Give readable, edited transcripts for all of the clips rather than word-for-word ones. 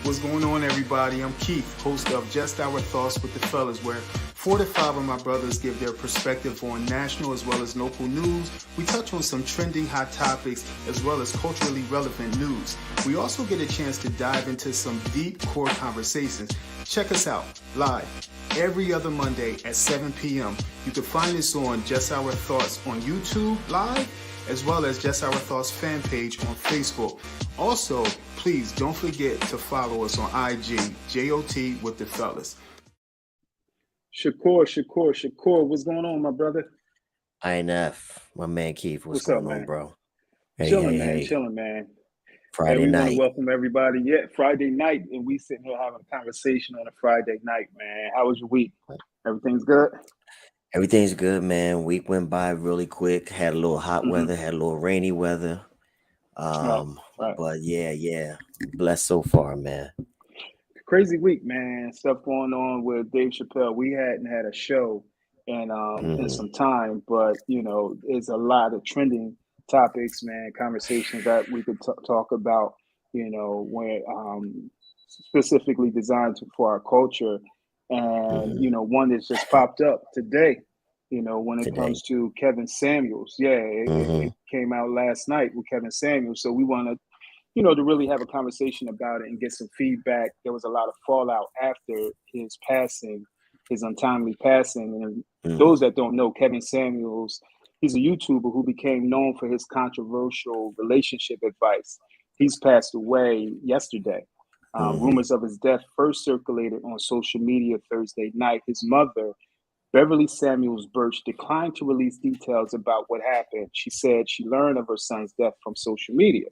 What's going on, everybody? I'm Keith, host of Just Our Thoughts with the Fellas, where 4 to 5 of my brothers give their perspective on national as well as local news. We touch on some trending hot topics as well as culturally relevant news. We also get a chance to dive into some deep core conversations. Check us out live every other Monday at 7 p.m. You can find us on Just Our Thoughts on YouTube live, as well as Just Our Thoughts fan page on Facebook. Also, please don't forget to follow us on IG, JOT with the Fellas. Shakur, what's going on, my brother? INF, my man Keith, what's up, going on, man? bro? Chilling, man. Friday we night. Want to welcome everybody. Yeah, Friday night, and we sitting here having a conversation on a Friday night, man. How was your week? Everything's good? Everything's good, man. Week went by really quick. Had a little hot weather, had a little rainy weather. Right. But yeah, blessed so far, man. Crazy week, man. Stuff going on with Dave Chappelle. We hadn't had a show in some time, but it's a lot of trending topics, man. Conversations that we could talk about, when specifically designed for our culture. And one that's just popped up today. When it comes to Kevin Samuels, it came out last night with Kevin Samuels. So we want to, to really have a conversation about it and get some feedback. There was a lot of fallout after his passing, his untimely passing. And those that don't know, Kevin Samuels, he's a YouTuber who became known for his controversial relationship advice. He's passed away yesterday. Rumors of his death first circulated on social media Thursday night. His mother, Beverly Samuels Birch, declined to release details about what happened. She said she learned of her son's death from social media.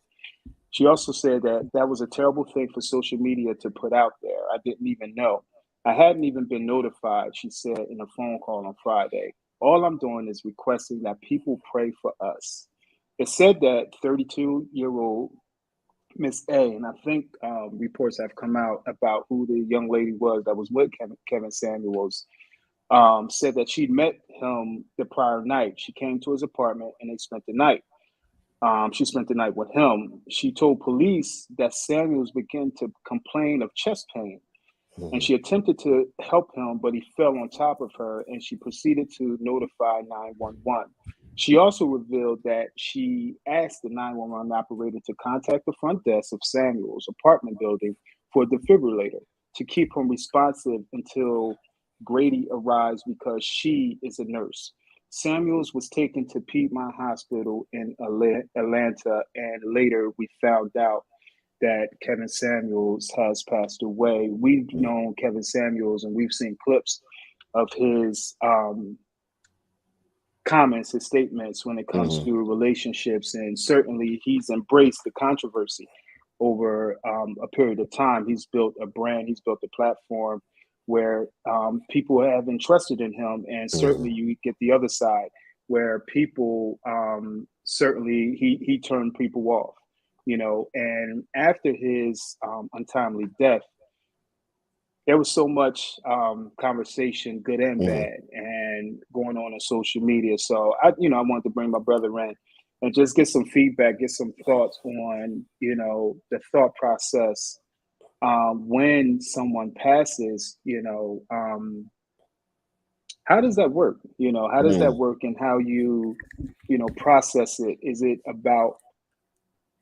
She also said that was a terrible thing for social media to put out there. I didn't even know. I hadn't even been notified, she said in a phone call on Friday. All I'm doing is requesting that people pray for us. It said that 32-year-old Miss A, and I think reports have come out about who the young lady was that was with Kevin Samuels, said that she'd met him the prior night. She came to his apartment and they spent the night. She spent the night with him. She told police that Samuels began to complain of chest pain, and she attempted to help him, but he fell on top of her, and she proceeded to notify 911. She also revealed that she asked the 911 operator to contact the front desk of Samuels' apartment building for a defibrillator to keep him responsive until Grady arrives because she is a nurse. Samuels was taken to Piedmont Hospital in Atlanta, and later we found out that Kevin Samuels has passed away. We've known Kevin Samuels, and we've seen clips of his comments, his statements when it comes to relationships, and certainly he's embraced the controversy over a period of time. He's built a brand, he's built a platform where people have entrusted in him, and certainly you get the other side where people certainly he turned people off, and after his untimely death, there was so much conversation, good and bad, and going on social media. So I wanted to bring my brother in and just get some feedback, get some thoughts on, the thought process when someone passes, how does that work? How does that work, and how you process it? Is it about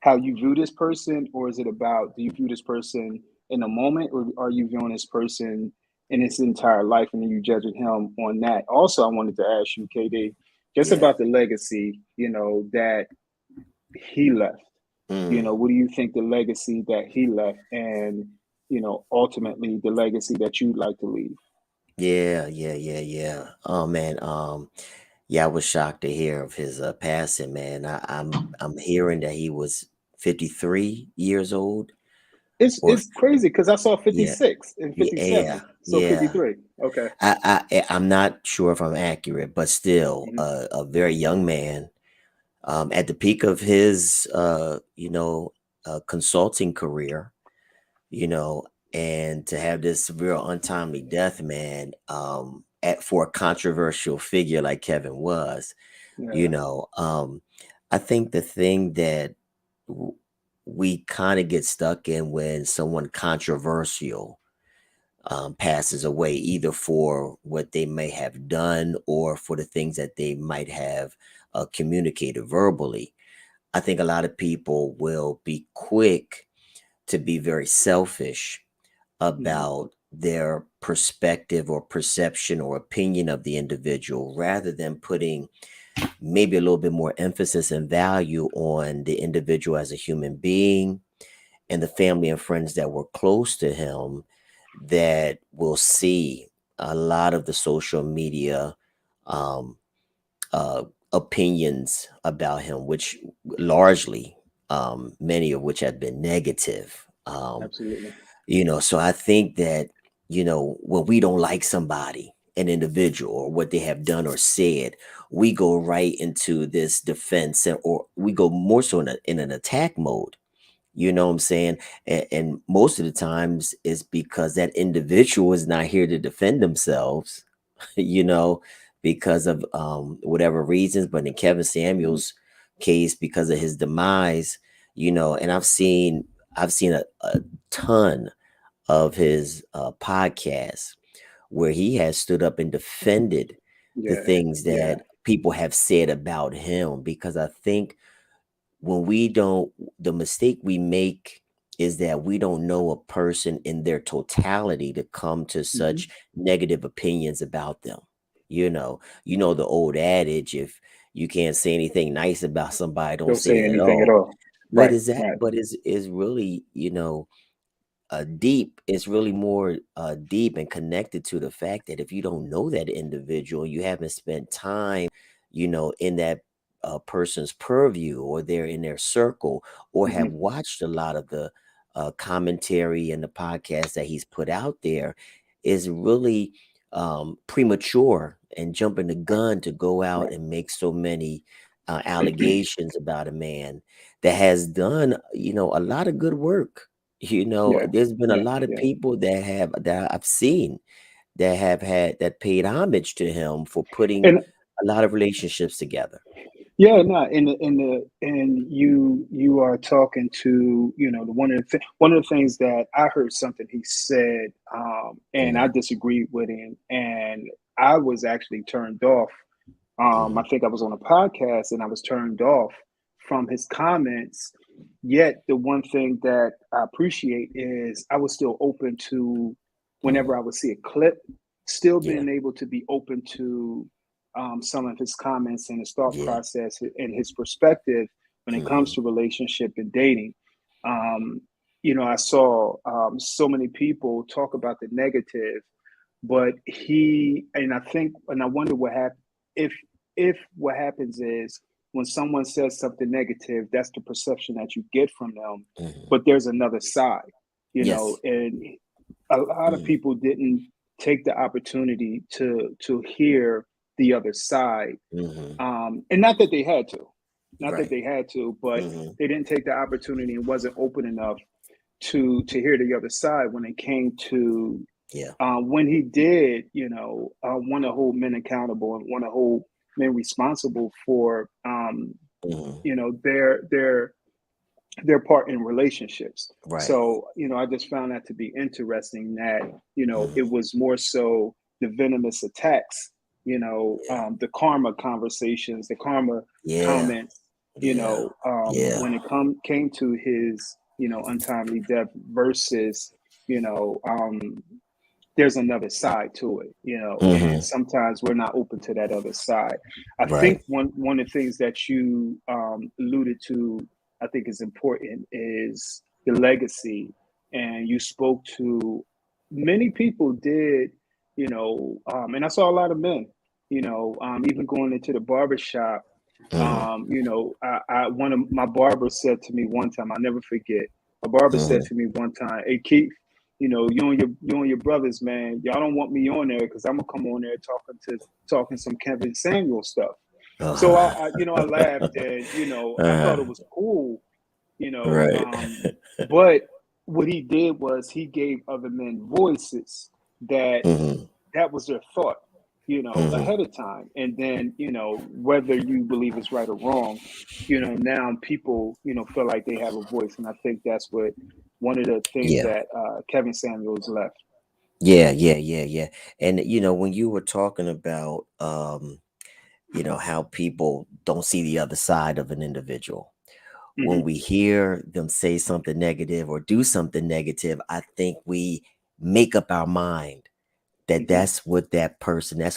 how you view this person, or is it about, do you view this person in a moment, or are you viewing this person in his entire life and then you judging him on that? Also, I wanted to ask you, KD, just about the legacy, that he left. What do you think the legacy that he left, and ultimately the legacy that you'd like to leave? Yeah. Oh man, I was shocked to hear of his passing, man. I'm hearing that he was 53 years old. It's crazy because I saw 56 and 57, so 53. Okay. I'm not sure if I'm accurate, but still, a very young man. At the peak of his, consulting career, and to have this real untimely death, man, for a controversial figure like Kevin was, I think the thing that we kind of get stuck in when someone controversial passes away, either for what they may have done or for the things that they might have communicated verbally. I think a lot of people will be quick to be very selfish Hmm. about their perspective or perception or opinion of the individual rather than putting maybe a little bit more emphasis and value on the individual as a human being and the family and friends that were close to him that will see a lot of the social media um, uh, opinions about him, which largely, many of which have been negative. Absolutely. So I think that, when we don't like somebody, an individual, or what they have done or said, we go right into this defense or we go more so in an attack mode. You know what I'm saying? And most of the times it's because that individual is not here to defend themselves, you know, because of whatever reasons. But in Kevin Hmm. Samuel's case, because of his demise, and I've seen a ton of his podcasts where he has stood up and defended the Yeah. things Yeah. that people have said about him. Because I think when we don't, the mistake we make is that we don't know a person in their totality to come to Hmm. such negative opinions about them. The old adage, if you can't say anything nice about somebody, don't Don't say say it at anything at all. all. But Right. is that Right. but is really, deep. It's really more deep and connected to the fact that if you don't know that individual, you haven't spent time, in that person's purview, or they're in their circle, or have Hmm. watched a lot of the commentary and the podcast that he's put out there, is really premature and jumping the gun to go out Right. and make so many allegations about a man that has done, a lot of good work. Yeah. There's been a Yeah. lot of Yeah. people that I've seen that have paid homage to him for putting And a lot of relationships together. yeah, no, and you are talking to, the one of the things that I heard something he said, and I Mhm, disagreed with him, and I was actually turned off. I mhm, think I was on a podcast and I was turned off from his comments. Yet the one thing that I appreciate is I was still open to whenever mhm. I would see a clip, still Yeah, being able to be open to some of his comments and his thought yeah. process and his perspective when it comes Mhm, to relationship and dating. Um, I saw so many people talk about the negative, but and I wonder what happened if what happens is when someone says something negative, that's the perception that you get from them, mhm. but there's another side, Yes. and a lot of Mhm, people didn't take the opportunity to hear the other side, mhm. and not that they had to, Right. but Mhm. they didn't take the opportunity and wasn't open enough to hear the other side when it came to Yeah. when he did, want to hold men accountable and want to hold men responsible for, Mhm. their part in relationships. Right. So, I just found that to be interesting that, it Mhm. was more so the venomous attacks, Yeah. the karma conversations, the karma Yeah. comments, Yeah. Yeah. when it came to his, untimely death versus, you know, um, there's another side to it, and Mhm. sometimes we're not open to that other side. I Right. think one of the things that you alluded to, I think is important, is the legacy, and you spoke to many people did, and I saw a lot of men, even going into the barber shop. Mhm. One of my barbers said to me one time, I'll never forget. A barber said Mhm. to me one time, "Hey Keith, you and your brothers, man, y'all don't want me on there because I'm gonna come on there talking some Kevin Samuel stuff." So Uh-huh. I laughed, and I thought Uh-huh. it was cool, Right. but what he did was he gave other men voices that Mhm. that was their thought. Mm-hmm. ahead of time. And then, whether you believe it's right or wrong, now people, feel like they have a voice. And I think that's what one of the things Yeah. that Kevin Samuels left. Yeah. And when you were talking about how people don't see the other side of an individual, when Hmm. we hear them say something negative or do something negative, I think we make up our mind that Hmm. that's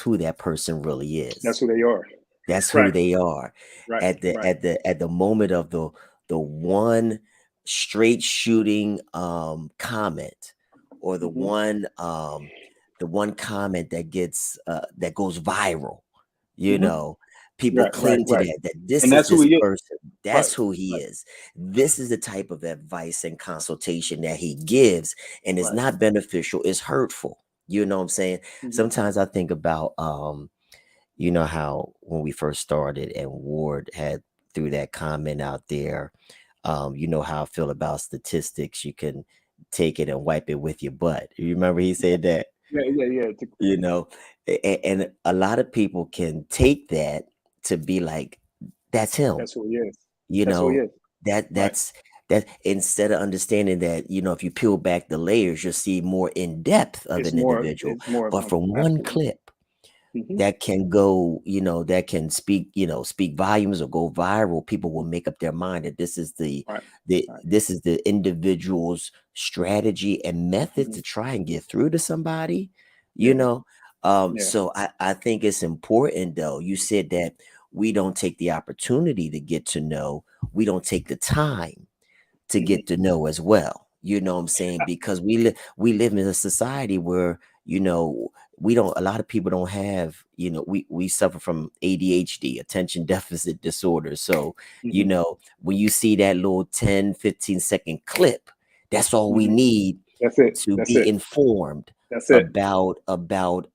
who that person really That's is. who they are. That's who Right, they are right, at the right. at the moment of the one straight shooting comment, or Hmm. the one comment that goes viral. you Hmm. know People Right, right, cling to right. that this And is that's who this he is. person, Right, that's who he right, is. This is the type of advice and consultation that he gives, and it's right. not beneficial, it's hurtful. You know what I'm saying? Hmm. Sometimes I think about how when we first started and Ward had threw that comment out there, how I feel about statistics. You can take it and wipe it with your butt. You remember he said that? Yeah, yeah, yeah. you know and a lot of people can take that to be like, that's him. That's who he is. you That's who he know is. that Right. that's that, instead of understanding that, if you peel back the layers, you'll see more in depth of It's an more. individual. It's more. But from one Absolutely. clip Hmm. that can go, that can speak volumes or go viral, people will make up their mind that this is Right. the Right. this is the individual's strategy and method Hmm. to try and get through to somebody. you Yeah. know Yeah. so I think it's important, though. You said that we don't take the opportunity to get to know, we don't take the time to Hmm. get to know as well. You know what I'm saying? Because we live in a society where, we don't, a lot of people don't have, we suffer from ADHD, attention deficit disorder. So, Hmm. when you see that little 10-15 second clip, that's all we Hmm. need That's it. to That's be it. informed That's it. about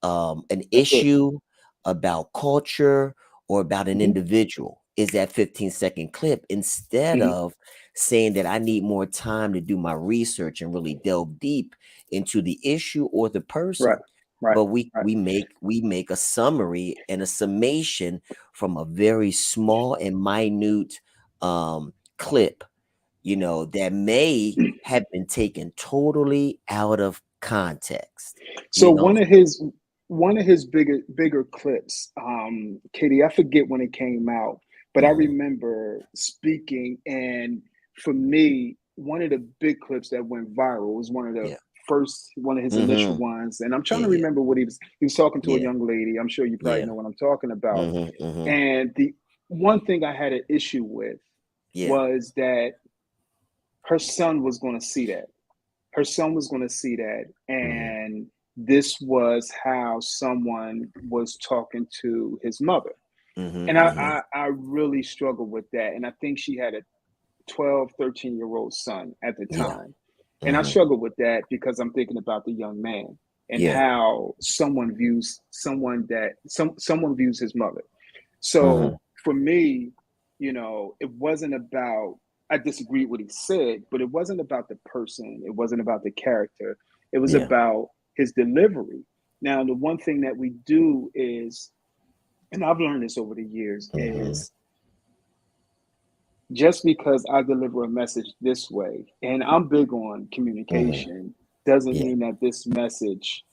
an That's it. issue, about culture, or about an Hmm. individual, is that 15-second clip, instead Hmm. of saying that I need more time to do my research and really delve deep into the issue or the Right. person. Right. But we Right. we make we make a summary and a summation from a very small and minute clip, that may have been taken totally out of context. So What I'm one of his bigger clips, Katie, I forget when it came out, but I saying? remember speaking, and for me, one of the big clips that went viral was Yeah. one of his initial Mm-hmm. ones, and I'm trying to Yeah. remember what he was talking to a Yeah. young lady. I'm sure you probably Yeah. know what I'm talking about. Mm-hmm. Mm-hmm. And the one thing I had an issue with Yeah. was that her son was going to see that. Her son was going to see that, Mm-hmm. and this was how someone was talking to his mother. Mm-hmm. And Mm-hmm. I really struggled with that. And I think she had a 12, 13-year-old son at the Yeah. time. And I Mm-hmm. struggled with that because I'm thinking about the young man and Yeah. how someone views his mother. So Mm-hmm. for me, it wasn't about, I disagreed with what he said, but it wasn't about the person. It wasn't about the character. It was Yeah. about his delivery. Now, the one thing that we do is, and I've learned this over the years, Mm-hmm. is just because I deliver a message this way, and I'm big on Mm-hmm. communication, doesn't Yeah. mean that this message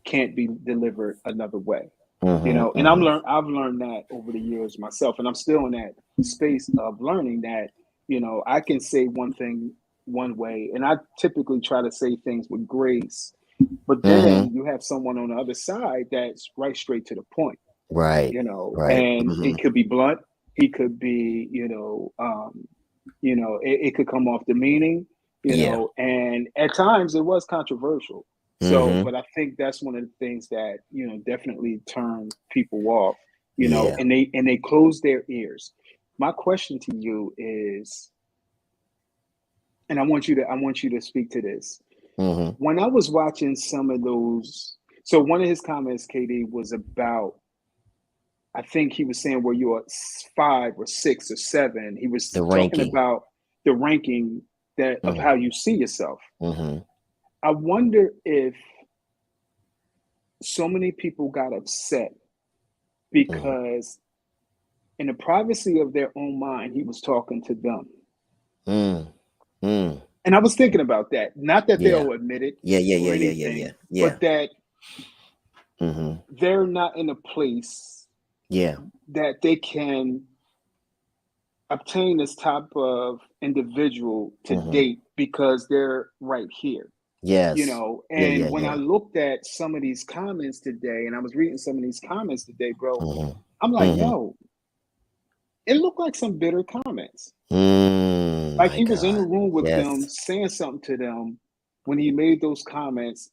can't be delivered another way. Mm-hmm. And Mm-hmm. I've learned that over the years myself, and I'm still in that space of learning that, I can say one thing one way, and I typically try to say things with grace, but Mm-hmm. then you have someone on the other side that's right straight to the point, Right. Right. and Mm-hmm. it could be blunt. He could be, it could come off demeaning, Yeah. and at times it was controversial. So, Mm-hmm. but I think that's one of the things that, definitely turn people off, Yeah. and they close their ears. My question to you is, and I want you to speak to this. Mm-hmm. When I was watching some of those, so one of his comments, KD, was about, I think he was saying where you are 5 or 6 or 7. He was The talking ranking. about the ranking that of Mm-hmm. how you see yourself. Mm-hmm. I wonder if so many people got upset Mhm. because in the privacy of their own mind, he was talking to them. Mm. Mm. And I was thinking about that. Not that Yeah. they'll admit it Yeah, yeah, or yeah, yeah, yeah, yeah. anything, Yeah. but that Mhm. they're not in a place Yeah. that they can obtain this type of individual to Mhm. date because they're right here. Yes. Yeah, And yeah, when I yeah. looked at some of these comments today, and I was reading some of these comments today, bro, Mhm. I'm like, Mhm. yo, it looked like some bitter comments. Like My he was in the God. room with them, Yes. saying something to them when he made those comments.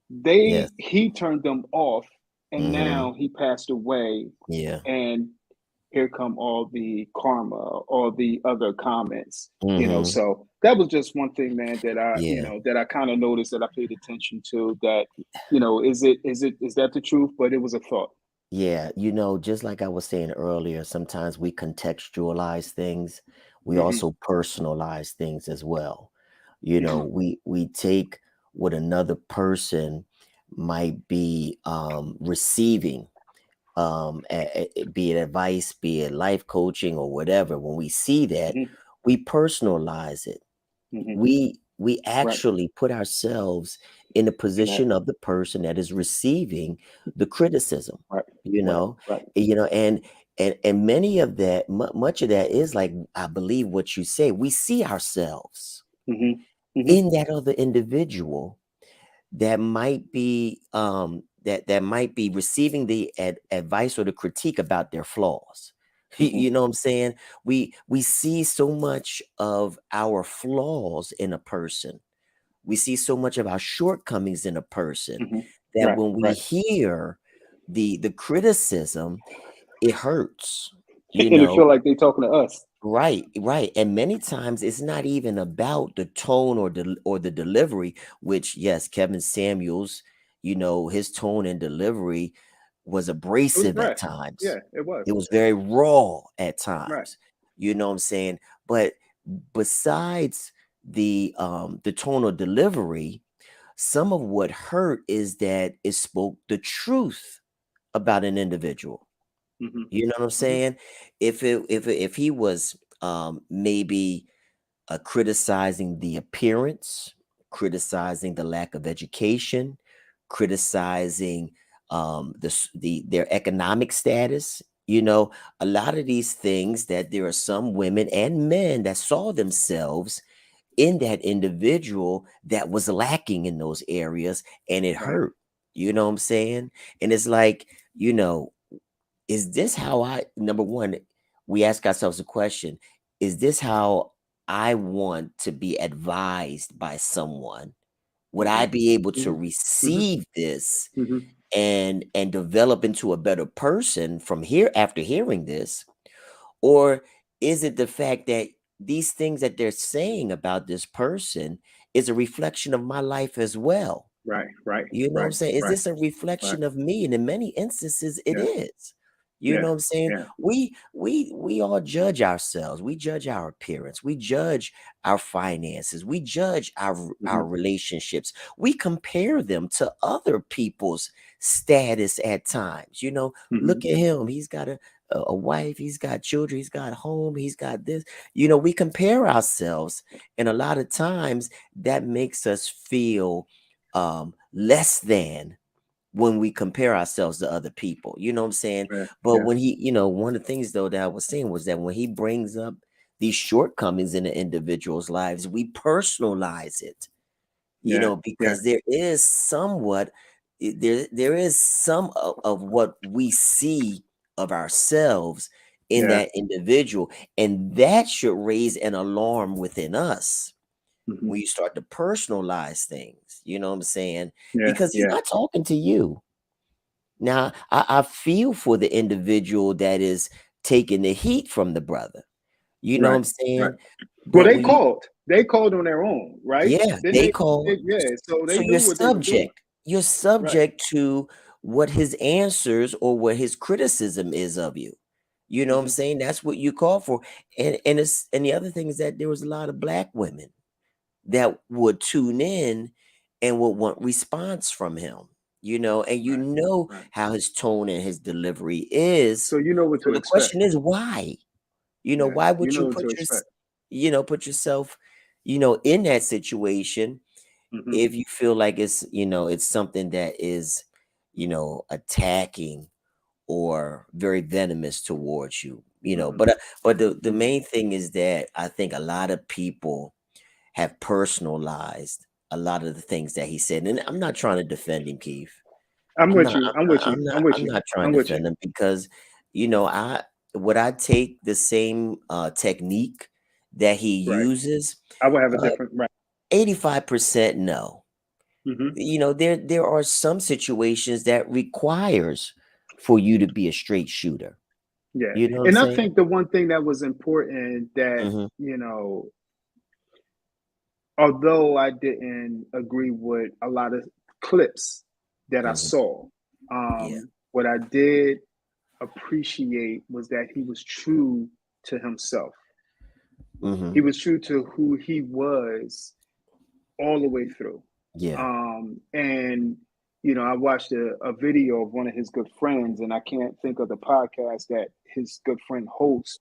Yes. He turned them off, and Mhm. now he passed away, Yeah. and here come all the karma, all the other comments. Mhm. So that was just one thing, man, that Yeah. that I kind of noticed, that I paid attention to. That is that the truth? But it was a thought. Yeah, just like I was saying earlier, sometimes we contextualize things. We Hmm. also personalize things as well. Hmm. We take what another person might be receiving, be it advice, be it life coaching or whatever. When we see that, Hmm. we personalize it. Hmm. We Right. actually put ourselves in the Right. position of the person that is receiving the criticism, Right. you Right. know, Right. and many of that, much of that is like, I believe what you say, we see ourselves Hmm. Hmm. in that other individual that might be that might be receiving the advice or the critique about their flaws. Hmm. You know what I'm saying? We see so much of our flaws in a person. We see so much of our shortcomings in a person Hmm. that Right. when we Right. hear the criticism, it hurts, you And it know. feel like they talking to us. Right, right. And many times it's not even about the tone or the delivery, which yes, Kevin Samuels, his tone and delivery was It was abrasive at brash. times. Yeah, it was. It was very raw at Right. times. You know what I'm saying? But besides the tone or delivery, some of what hurt is that it spoke the truth about an individual. Hmm. You know what I'm Hmm. saying? If he was maybe criticizing the appearance, criticizing the lack of education, criticizing their economic status, a lot of these things, that there are some women and men that saw themselves in that individual that was lacking in those areas, and it Right. hurt. You know what I'm saying? And it's like, you know is this how number one, we ask ourselves a question: is this how I want to be advised by someone? Would Hmm. I be able to Hmm. Hmm. receive this Hmm. and develop into a better person from here after hearing this? Or is it the fact that these things that they're saying about this person is a reflection of my life as well? Right. Right. You know what I'm Right. saying? Is Right. this a Right. reflection of me? And in many instances, it Yeah. is. You Yeah. know what I'm saying? Yeah. We all judge ourselves. We judge our appearance. We judge our finances. We judge our Hmm. relationships. We compare them to other people's status at times. Look Hmm. at him. He's got a wife. He's got children. He's got home. He's got this. We compare ourselves, and a lot of times that makes us feel less than when we compare ourselves to other people. You know what I'm saying? Yeah. But Yeah. when one of the things though that I was saying was that when he brings up these shortcomings in the individual's lives, we personalize it, Yeah. Yeah. because there is somewhat there is some of what we see of ourselves in Yeah. that individual, and that should raise an alarm within us Hmm. when you start to personalize things. You know what I'm saying? Yeah. Because he's Yeah. not talking to you. Now, I feel for the individual that is taking the heat from the brother. You know what Right. I'm Right. saying? Well, But when you they called on their own, right? yeah, Then they call. yeah. So they So knew what they were doing. you're Right. subject to what his answers or what his criticism is of you. You know what I'm Hmm. saying? That's what you call for. And the other thing is that there was a lot of black women that would tune in and would want response from him. and you Right. know Right. how his tone and his delivery is. So you know what So to the expect. question is why? Yeah. Why You would know you what to put expect. put yourself, in that situation Hmm. if you feel like it's something that is, attacking or very venomous towards you, Hmm. but the Hmm. main thing is that I think a lot of people have personalized a lot of the things that he said. And I'm not trying to defend him, Keith. I'm I'm with not you. I'm with you. I'm I'm not with I'm you. not trying I'm to with you. defend him because I would I take the same technique that he Right. uses. I would have a uh, different right. 85% no. Hmm. There are some situations that requires for you to be a straight shooter. Yeah. You know what I'm And I saying? think the one thing that was important that, Hmm. although I didn't agree with a lot of clips that I Hmm. saw, Yeah. what I did appreciate was that he was true to himself. Hmm. He was true to who he was all the way through. Yeah. And I watched a video of one of his good friends, and I can't think of the podcast that his good friend hosts.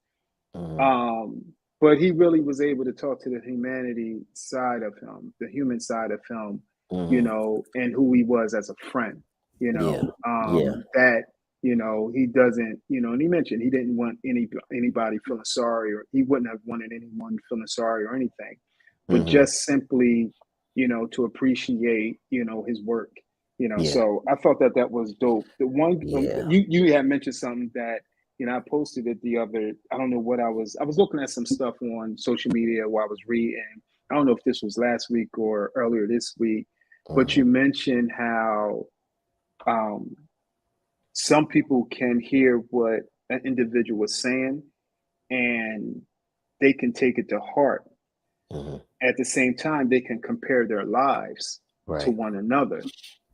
Hmm. Um, but he really was able to talk to the humanity side of him, the human side of him, Hmm. and who he was as a friend. Yeah. Yeah. That he doesn't, and he mentioned he didn't want anybody feeling sorry, or he wouldn't have wanted anyone feeling sorry or anything, but Hmm. just simply, to appreciate, his work. Yeah. So I thought that that was dope. The one Yeah. you had mentioned something that I posted it the other. I don't know what I was looking at some stuff on social media while I was reading. I don't know if this was last week or earlier this week, but Hmm. you mentioned how um, some people can hear what an individual was saying and they can take it to heart. Hmm. At the same time, they can compare their lives to Right. one another,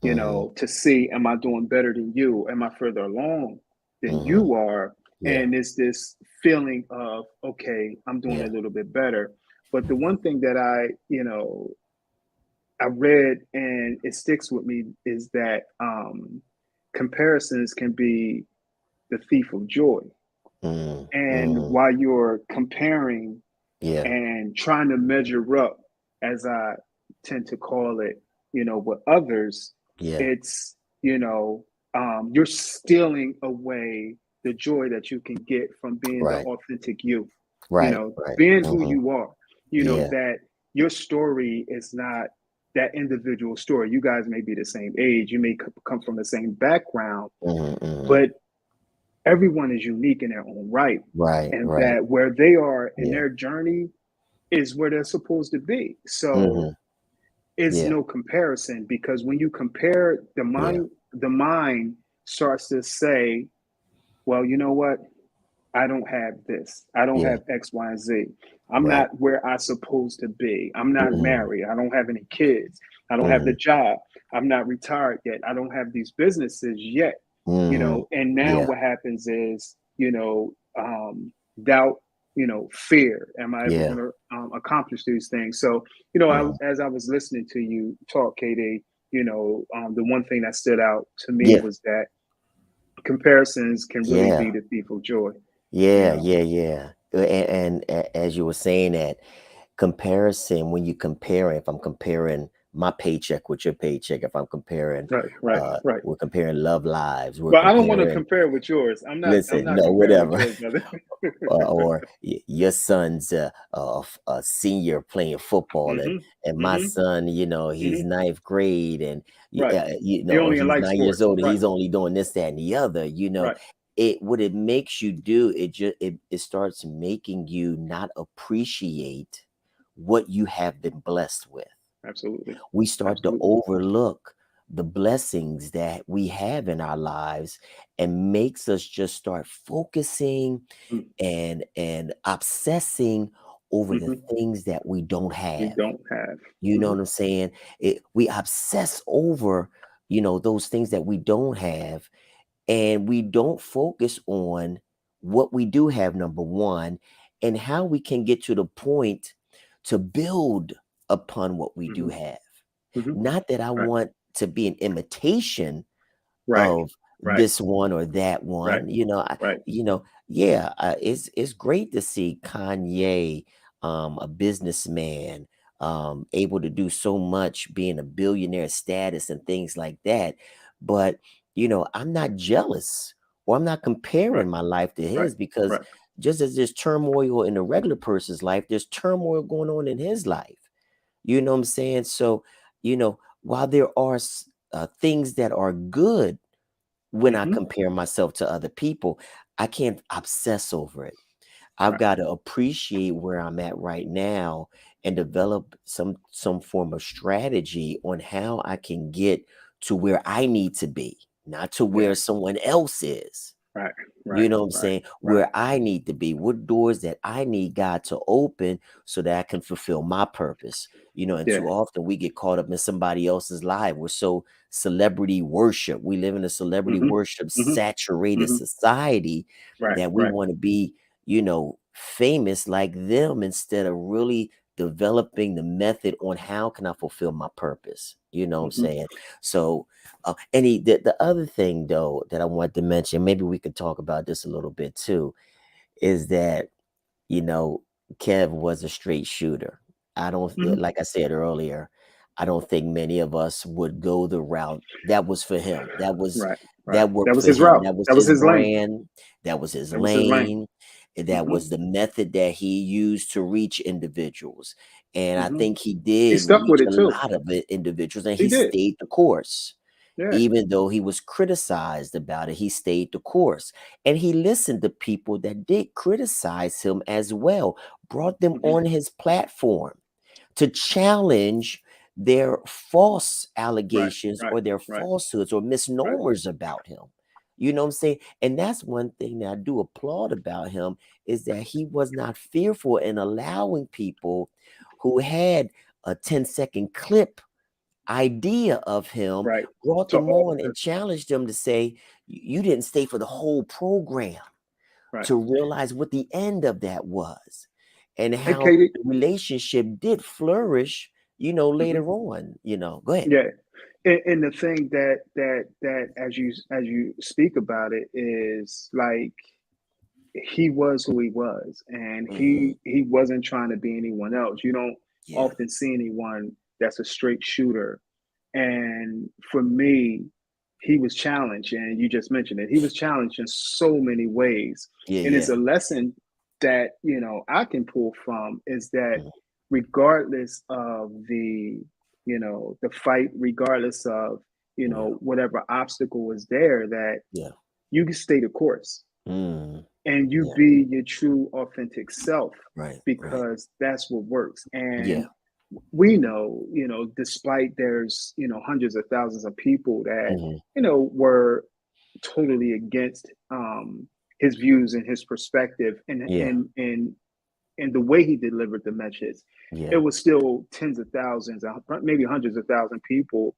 Hmm. to see, am I doing better than you? Am I further along than Hmm. you are? Yeah. And it's this feeling of, okay, I'm doing Yeah. a little bit better. But the one thing that I read and it sticks with me is that comparisons can be the thief of joy. Hmm. And Hmm. while you're comparing Yeah. and trying to measure up, as I tend to call it, with others, Yeah. it's, you're stealing away the joy that you can get from being the Right. authentic you, Right. Right. being who Hmm. you are, Yeah. that your story is not that individual story. You guys may be the same age, you may come from the same background, Hmm. Hmm. but everyone is unique in their own right. Right. And Right. that where they are in Yeah. their journey is where they're supposed to be. So Hmm. it's Yeah. no comparison, because when you compare, Yeah. the mind starts to say, well, you know what? I don't have this. I don't Yeah. have X, Y, and Z. I'm Right. not where I'm supposed to be. I'm not Hmm. married. I don't have any kids. I don't have the Hmm. job. I'm not retired yet. I don't have these businesses yet. Hmm. And now Yeah. what happens is, doubt, fear. Am I ever Yeah. going to accomplish these things? So, Hmm. as I was listening to you talk, KD, the one thing that stood out to me Yeah. was that comparisons can really Yeah. be the thief of joy. You Yeah. know. Yeah. Yeah. As you were saying that comparison, when you compare, if I'm comparing my paycheck with your paycheck, if I'm comparing, Right, right, right. we're comparing love lives, we're Well, I don't want to comparing, compare with yours. I'm listen, not no, comparing with whatever. yours, brother. Or your son's a senior playing football, and Mm-hmm. my Mm-hmm. son, he's Mm-hmm. ninth grade, and Right. He only in he's like 9 years sports. old, and Right. he's only doing this, that, and the other. Right. It what it makes you do, it starts making you not appreciate what you have been blessed with. Absolutely. We start to Absolutely. overlook the blessings that we have in our lives, and makes us just start focusing and obsessing over the Mm-hmm. things that we don't We have. don't have. You know Mm-hmm. what I'm saying? We obsess over, those things that we don't have, and we don't focus on what we do have, number one, and how we can get to the point to build upon what we do Mm-hmm. have. Mm-hmm. Not that I Right. want to be an imitation Right. of Right. this one or that Right. one. Right. Yeah, it's great to see Kanye, a businessman, able to do so much, being a billionaire status and things like that. But I'm not jealous, or I'm not Right. comparing my life to Right. his, because Right. just as there's turmoil in a regular person's life, there's turmoil going on in his life. You know what I'm saying? So, while there are things that are good when I Mm-hmm. compare myself to other people, I can't obsess over it. I've Right. got to appreciate where I'm at right now and develop some form of strategy on how I can get to where I need to be, not to Yeah. where someone else is. Right. You Right. know what I'm Right. saying? Right. Where I need to be, what doors that I need God to open so that I can fulfill my purpose. And Yeah. too often we get caught up in somebody else's life. We're so celebrity worship. We live in a celebrity Mm-hmm. worship Mm-hmm. saturated Mm-hmm. society Right. that we Right. want to be, famous like them, instead of really developing the method on how can I fulfill my purpose. You know what I'm Mm-hmm. saying? So the other thing though that I wanted to mention, maybe we could talk about this a little bit too, is that you know Kev was a straight shooter. I don't Mm-hmm. like I said earlier, I don't think many of us would go the route that was for him. Right. Right. That That worked was for his him. route. That was That was his his lane. brand. That was his That was his lane. lane. And that Mm-hmm. was the method that he used to reach individuals. And I Mm-hmm. think he He did stuck with reach it a too. lot of individuals, and He he did. stayed the course. Yeah. Even though he was criticized about it, he stayed the course. And he listened to people that did criticize him as well, brought them Mm-hmm. on his platform to challenge their false Right. allegations Right. or their Right. falsehoods or Right. misnomers about him. You know what I'm saying? And that's one thing that I do applaud about him, is that he was not fearful in allowing people who had a 10-second clip idea of him, Right. brought To them on alter. and challenged them to say, you didn't stay for the whole program Right. to realize what the end of that was and Hey, how Katie. the relationship did flourish, Mm-hmm. later on. Go ahead. Yeah. And the thing that as you speak about it is like he was who he was, and Hmm. he wasn't trying to be anyone else. You don't Yeah. often see anyone that's a straight shooter. And for me, he was challenged, and you just mentioned it. He was challenged in so many ways. Yeah. And it's Yeah. a lesson that, I can pull from, is that Mhm. regardless of the fight, regardless of, Yeah. whatever obstacle was there, that Yeah. you can stay the course Mm. and you Yeah. be your true authentic self, Right. Right. because that's what works. Yeah. And we know, despite there's, hundreds of thousands of people that, Hmm. were totally against his views and his perspective, and Yeah. the way he delivered the message, it Yeah. was still tens of thousands, maybe hundreds of thousand people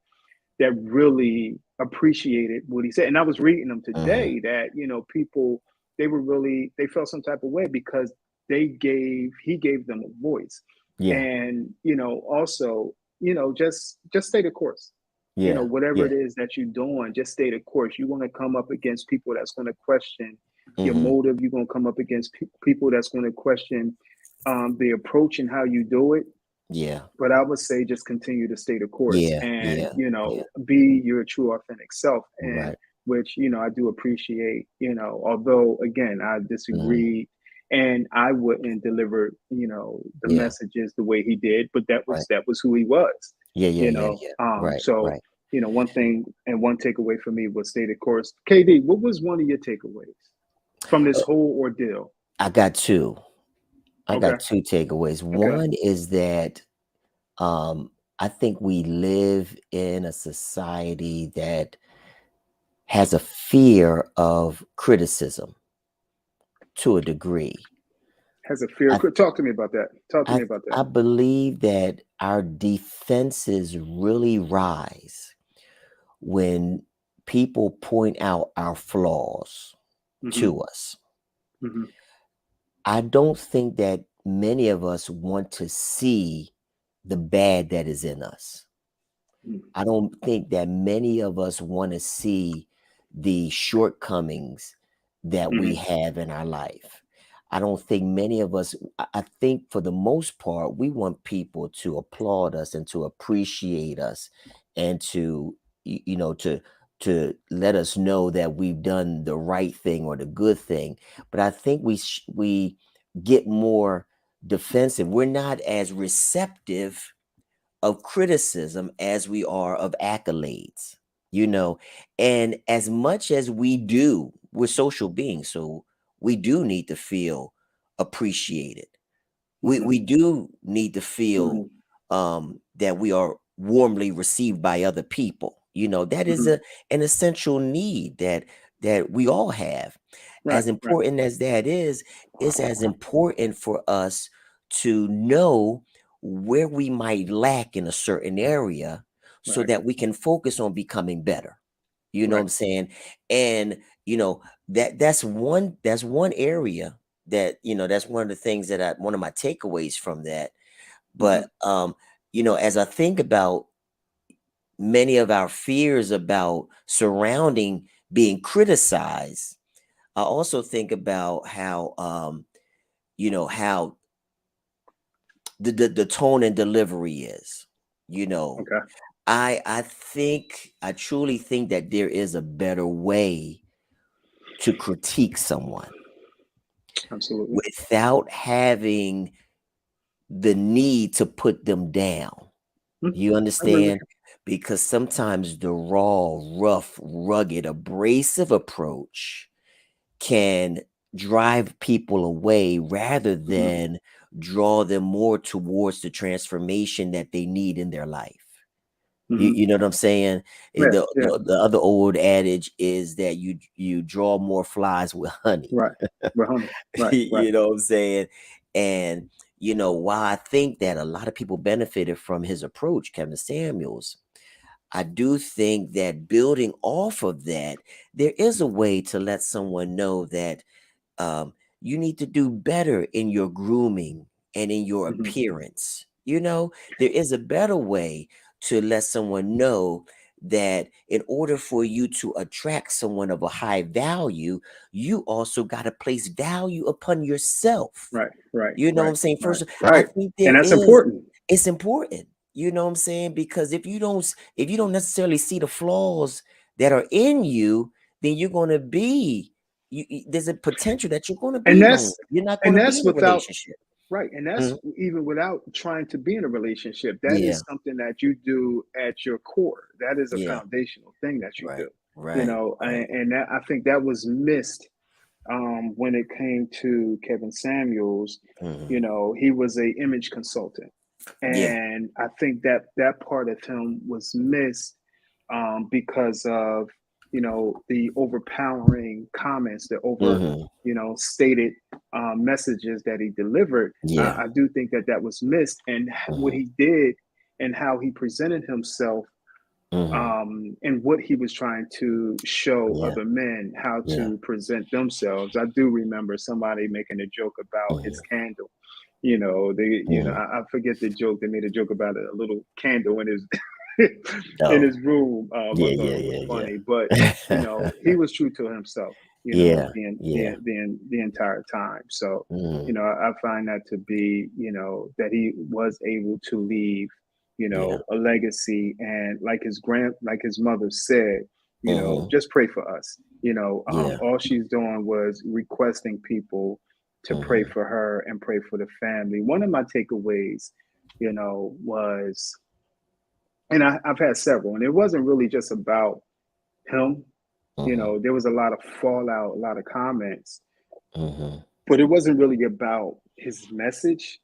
that really appreciated what he said. And I was reading them Hmm. today that, people, they felt some type of way because he gave them a voice. Yeah. And, also, just stay the course. Yeah. Whatever Yeah. it is that you're doing, just stay the course. You're going to come up against people that's going to question your Hmm. motive. You're going to come up against people that's going to question the approach and how you do it. Yeah. But I would say just continue to stay the course, Yeah. and Yeah. Yeah. be your true authentic self. And Right. which, I do appreciate, although again I Hmm. disagree, and I wouldn't deliver, the Yeah. messages the way he did, but that Right. was that was who he was. Yeah. Yeah. you Yeah. know Yeah. um Right. so Right. one thing and one takeaway for me was stay the course. KD, what was one of your takeaways from this whole ordeal? I got two. I Okay. got two takeaways. Okay. One is that um, I think we live in a society that has a fear of criticism to a degree. Has a fear. I Talk to me about that. Talk to me I about that. I believe that our defenses really rise when people point out our flaws Hmm. to us. Hmm. I don't think that many of us want to see the bad that is in us. Mm. I don't think that many of us want to see the shortcomings that we Mm-hmm. have in our life. I don't think many of us, I think for the most part, we want people to applaud us and to appreciate us and to, to let us know that we've done the right thing or the good thing. But I think we get more defensive. We're not as receptive of criticism as we are of accolades, you know. And as much as we do, we're social beings, so we do need to feel appreciated. Mm-hmm. We do need to feel Mm-hmm. that we are warmly received by other people. That is Mm-hmm. an essential need that we all have. Right, As right, important as that is, it's as important for us to know where we might lack in a certain area so right, that we can focus on becoming better. You know what right. I'm saying? And that's one area that that's one of the things that one of my takeaways from that. Mm-hmm. But as I think about many of our fears about surrounding being criticized, I also think about how the tone and delivery is. you know Okay, I truly think that there is a better way to critique someone absolutely. without having the need to put them down. Mm. You I agree with understand? Because sometimes the raw, rough, rugged, abrasive approach can drive people away rather you. Mm-hmm. than draw them more towards the transformation that they need in their life. You, Mm-hmm. you know what I'm saying? Yeah, The, yeah, the the other old adage is that you draw more flies with honey. right. 100. Right, right. You know what I'm saying? And while I think that a lot of people benefited from his approach, Kevin Samuels, I do think that building off of that, there is a way to let someone know that you need to do better in your grooming and in your Mm-hmm. appearance. There is a better way to let someone know that in order for you to attract someone of a high value, you also got to place value upon yourself. Right, right, You know what right, I'm saying? right, First, I right. think And there that's is, important. it's important. You know what I'm saying? Because if you don't necessarily see the flaws that are in you, then you're going to be there's a potential that you're going to And be lonely. that's You're not going and to be that's in a without relationship. right. And that's Mhm. even without trying to be in a relationship. That Yeah, is something that you do at your core. That is a yeah, foundational thing that you do. right, right, right. And that I think that was missed when it came to Kevin Samuels. Hmm. He was a image consultant, Yeah. and I think that that part of him was missed because of the overpowering comments, the over Hmm. stated messages that he delivered. Yeah. I do think that that was missed, and what Hmm. he did and how he presented himself Hmm. and what he was trying to show Yeah. other men how Yeah. to present themselves. I do remember somebody making a joke about his Hmm. candle. Hmm. I forget the joke. They made a joke about a little candle in his in Oh, his room. I yeah, thought yeah, it was yeah, funny, but yeah. he was true to himself. Yeah, The yeah. the entire time. So Hmm. I find that to be that he was able to leave Yeah. a legacy, and like his mother said, Hmm. just pray for us. Yeah. All she's doing was requesting people to pray Hmm. for her and pray for the family. One of my takeaways, was, and I've had several, and it wasn't really just about him. Hmm. There was a lot of fallout, a lot of comments, Hmm. but it wasn't really about his message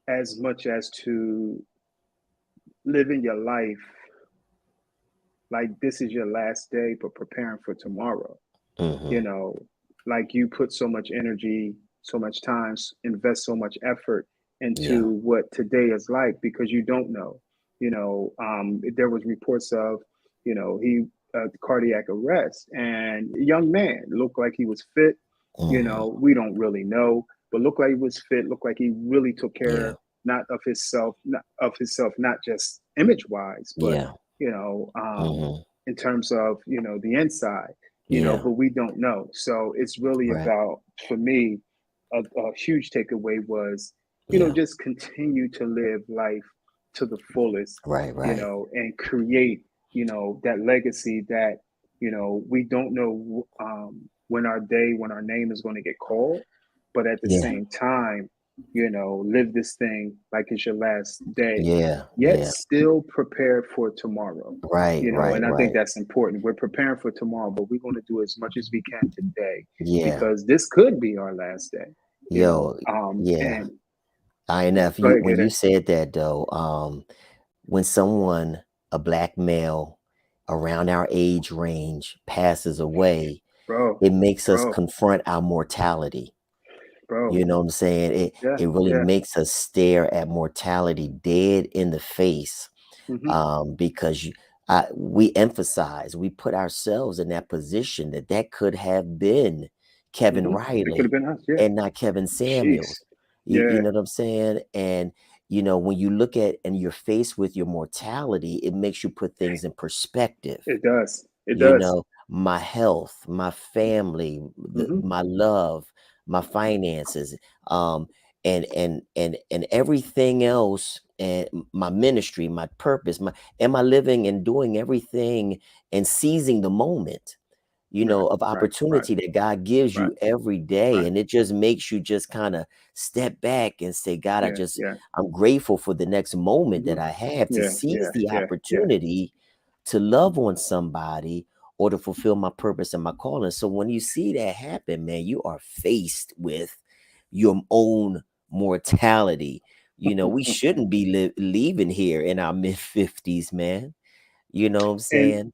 as much as to living your life like this is your last day, but preparing for tomorrow. you Hmm. know, like you put so much energy, so much time, invest so much effort Yeah. into what today is like because you don't know. There was reports of, he cardiac arrest, and a young man looked like he was fit. Hmm. We don't really know, but looked like he was fit. Looked like he really took Yeah. care not of himself, not just image wise, but Yeah. you know, Hmm. in terms of, the inside, Yeah. but we don't know. So it's really Right. about, for me, a huge takeaway was, Yeah. just continue to live life to the fullest, Right. Right. and create, that legacy that, we don't know when our name is going to get called, but at the Yeah. same time, live this thing like it's your last day, Yeah. yet Yeah. still prepared for tomorrow. Right. Right. And I think Right. that's important. We're preparing for tomorrow, but we're going to do as much as we can today Yeah. because this could be our last day, Yo. Yeah. and INF. go You ahead, when get you it, said that though, when someone, a black male around our age range passes away, bro, it makes us bro, confront our mortality. bro. You know what I'm saying? It Yeah, it really yeah. makes us stare at mortality dead in the face, Hmm. because we emphasize, we put ourselves in that position that that could have been Kevin Hmm. It could have Riley been us. Yeah. and not Kevin Jeez. Samuels. You Yeah. know what I'm saying? And when you look at and you're faced with your mortality, it makes you put things in perspective. It does. It does. My health, my family, Hmm. my love, my finances, um, and everything else, and my ministry, my purpose, my am I living and doing everything and seizing the moment, Right. of Right. Right. opportunity that God gives Right. you every day. Right. And it just makes you just kind of step back and say, God, Yeah. Yeah. I'm grateful for the next moment Hmm. that I have to Yeah. seize Yeah. the Yeah. Yeah. opportunity to love on somebody or to fulfill my purpose and my calling. So when you see that happen, man, you are faced with your own mortality. We shouldn't be leaving here in our mid 50s, man. You know what I'm And saying?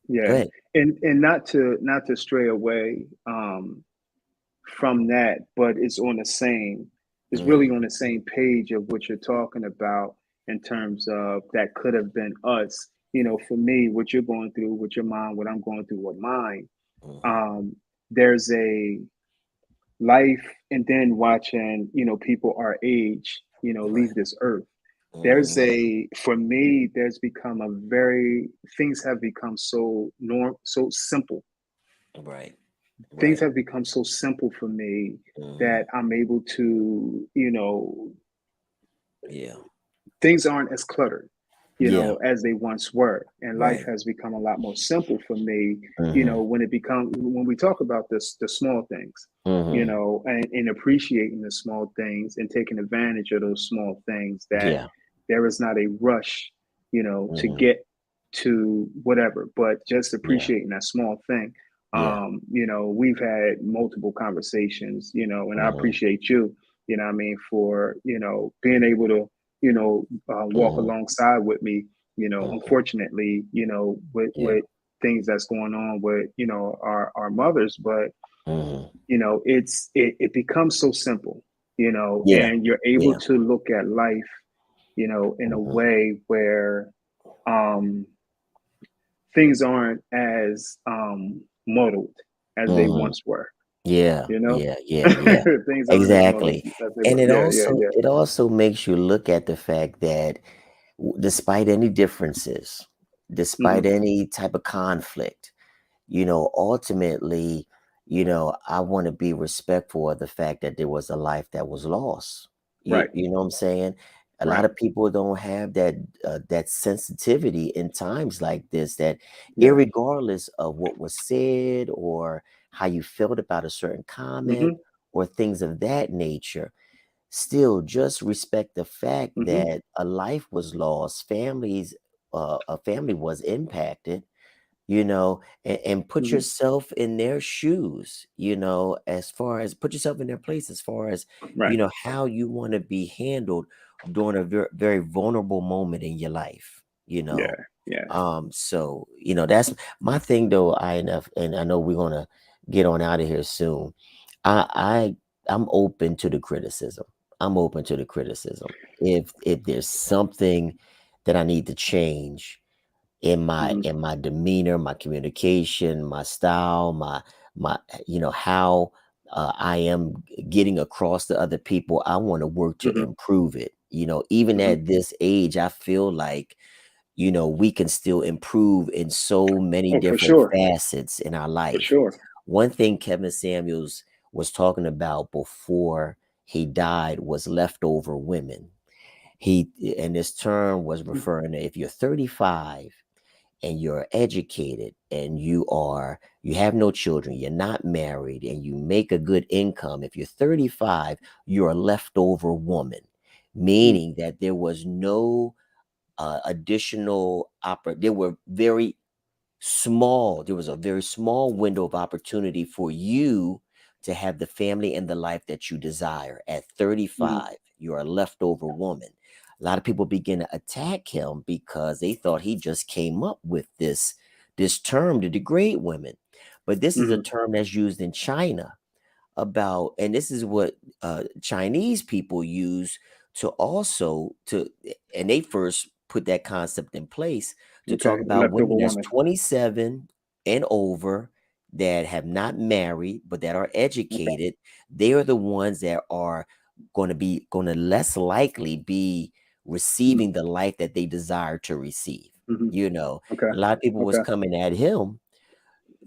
Go yeah, ahead. and not to stray away from that, but it's really Mhm. on the same page of what you're talking about in terms of that could have been us. For me, what you're going through with your mom, what I'm going through with mine, Mhm. um, there's a life, and then watching, people our age, Right. leave this earth. Mhm. For me, there's become a very, things have become so simple. Right. Things Right. have become so simple for me that Mhm. I'm able to, Yeah. things aren't as cluttered, Yeah. as they once were. And life Right. has become a lot more simple for me, Mhm. when we talk about this, the small things, Mhm. and appreciating the small things and taking advantage of those small things, that Yeah. there is not a rush, to Mhm. get to whatever, but just Yeah. appreciating that small thing. Yeah. We've had multiple conversations, and I Mhm. appreciate you, what I mean, for, being able to, walk Mhm. alongside with me, Mhm. unfortunately, Yeah. with things that's going on with, our mothers, but, Mhm. it becomes so simple, Yeah. and you're able Yeah. to look at life, in a Mhm. way where, um, things aren't as, muddled as they Mhm. once were, Yeah. you know? Yeah. Yeah. Yeah. Things aren't as muddled Exactly. as they And were. it Yeah, yeah, also yeah. it also makes you look at the fact that despite any differences, Hmm. despite any type of conflict, ultimately, I want to be respectful of the fact that there was a life that was lost. You, Right, you know what I'm saying? A lot right. of people don't have that sensitivity in times like this, that Yeah. irregardless of what was said or how you felt about a certain comment Hmm. or things of that nature, still just respect the fact Hmm. that a life was lost, a family was impacted, and put Hmm. yourself in their shoes, as far as put yourself in their place, as far as, Right. how you want to be handled during a very, very vulnerable moment in your life, Yeah. Yeah. so, that's my thing though, and I know we're gonna get on out of here soon. I I'm open to the criticism. I'm open to the criticism. If there's something that I need to change in my Hmm. in my demeanor, my communication, my style, my how I am getting across to other people. I want to work to Hmm. improve it. Even Hmm. at this age, I feel like we can still improve in so many Oh, for different sure. facets in our For life. sure. One thing Kevin Samuels was talking about before he died was leftover women. And this term was referring to if you're 35 and you're educated and you have no children, you're not married, and you make a good income. If you're 35, you're a leftover woman, Mm, meaning that there was no additional there were very there was a very small window of opportunity for you to have the family and the life that you desire. At mm, 35, you're a leftover woman. A lot of people begin to attack him because they thought he just came up with this term to degrade women. But this is a mm, term that's used in China about, and this is what Chinese people use to also to and they first put that concept in place to talk okay. about Leftover women that's woman. 27 and over that have not married but that are Okay. educated. They are the ones that are going to less likely be Mm, receiving the life that they desire to receive. hmm. Okay. A lot of people was Okay. coming at him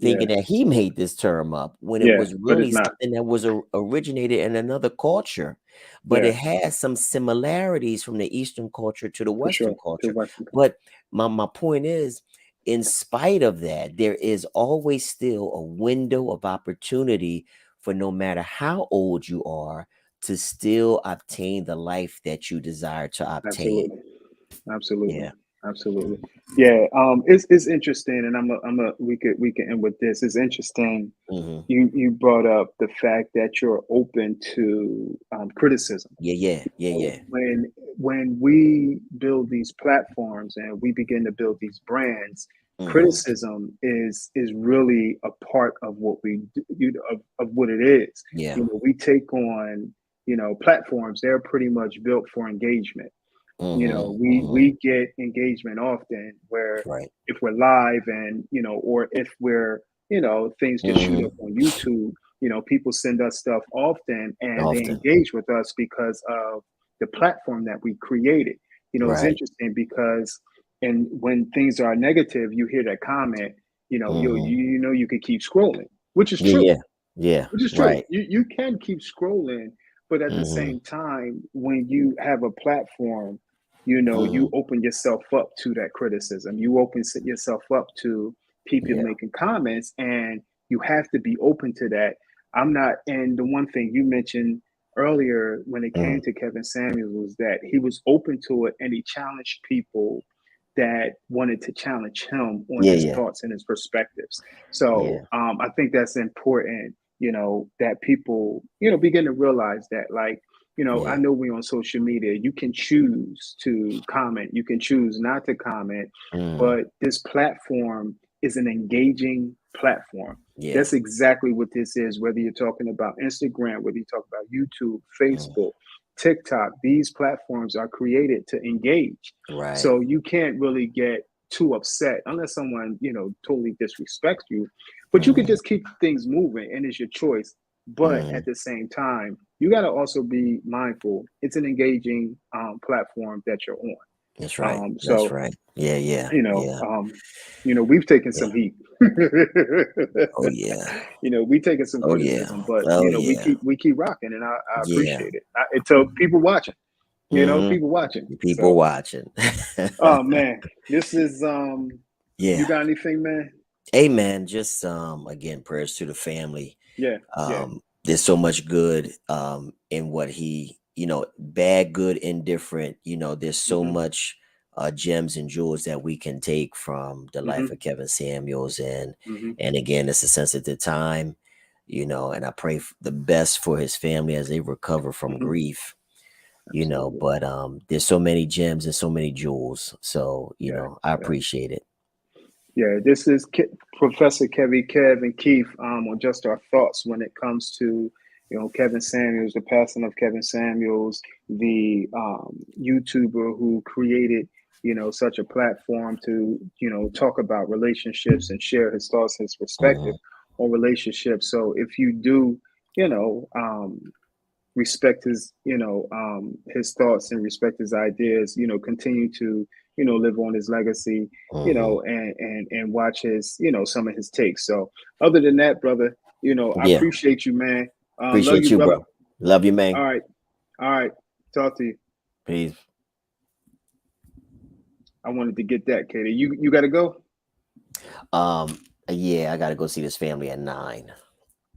Yeah. thinking that he made this term up when it Yeah. was But it's really not. something that was originated in another culture, but Yeah. it has some similarities from the Eastern culture to the For Western sure. To culture. Western. But my point is, in spite of that, there is always still a window of opportunity for no matter how old you are to still obtain the life that you desire to obtain. Absolutely. Absolutely. Yeah. Absolutely. Yeah. It's interesting, and we can end with this. It's interesting. Hmm. You brought up the fact that you're open to criticism. Yeah. Yeah. Yeah. So Yeah. when we build these platforms and we begin to build these brands, Hmm. criticism is really a part of what we do, of what it is. Yeah. We take on platforms. They're pretty much built for engagement. Hmm. We Hmm. get engagement often where Right. if we're live and or if we're things get shoot up Hmm. on YouTube, people send us stuff often and they Often. engage with us because of the platform that we created. It's Right. interesting because and when things are negative, you hear that comment, Hmm. you could keep scrolling, which is Yeah, true, yeah, yeah, which is true. right. You can keep scrolling, but at the Mhm, same time, when you have a platform, you mhm, open yourself up to that criticism. You open yourself up to people yeah, making comments, and you have to be open to that. I'm not. And the one thing you mentioned earlier when it came mhm, to Kevin Samuels was that he was open to it and he challenged people that wanted to challenge him on yeah, his yeah, thoughts and his perspectives. So yeah, I think that's important, that people, begin to realize that, like, I yeah, know we on social media, you can choose to comment, you can choose not to comment, mhm, but this platform is an engaging platform. yeah, That's exactly what this is, whether you're talking about Instagram, whether you talk about YouTube, mhm, Facebook, TikTok, these platforms are created to engage. right, So you can't really get too upset unless someone, totally disrespects you. But you could mhm, just keep things moving and it's your choice. But at mhm. the same time, you got to also be mindful. It's an engaging platform that you're on. That's right, that's So right. Yeah, yeah, you know, yeah, um, we've taken yeah. some heat. Oh, yeah, We've taken some oh, yeah, criticism, but oh, we yeah, keep rocking, and I yeah, appreciate it. To people watching, mhm. people watching. People So, watching. oh man, this is you Yeah. got anything, man? Hey, man, just, again, prayers to the family. Yeah, yeah. There's so much good in what he, bad, good, indifferent. There's so Hmm. much gems and jewels that we can take from the life Hmm. of Kevin Samuels, Hmm. and again, it's a sensitive time, and I pray the best for his family as they recover from Hmm. grief. Absolutely. But there's so many gems and so many jewels, so Yeah, I yeah. appreciate it. Yeah, this is Professor Kevy, Kev, and Keith on just our thoughts when it comes to Kevin Samuels, the passing of Kevin Samuels, the YouTuber who created such a platform to talk about relationships and share his thoughts, his perspective Hmm. on relationships. So if you do you know respect his, his thoughts and respect his ideas, continue to, live on his legacy, and watch his, some of his takes. So other than that, brother, I Yeah. appreciate you, man. Love Appreciate you, you, brother. bro. Love you, man. All right. All right. Talk to you. Peace. I wanted to get that, Katie. You got to go? Yeah, I got to go see this family at 9.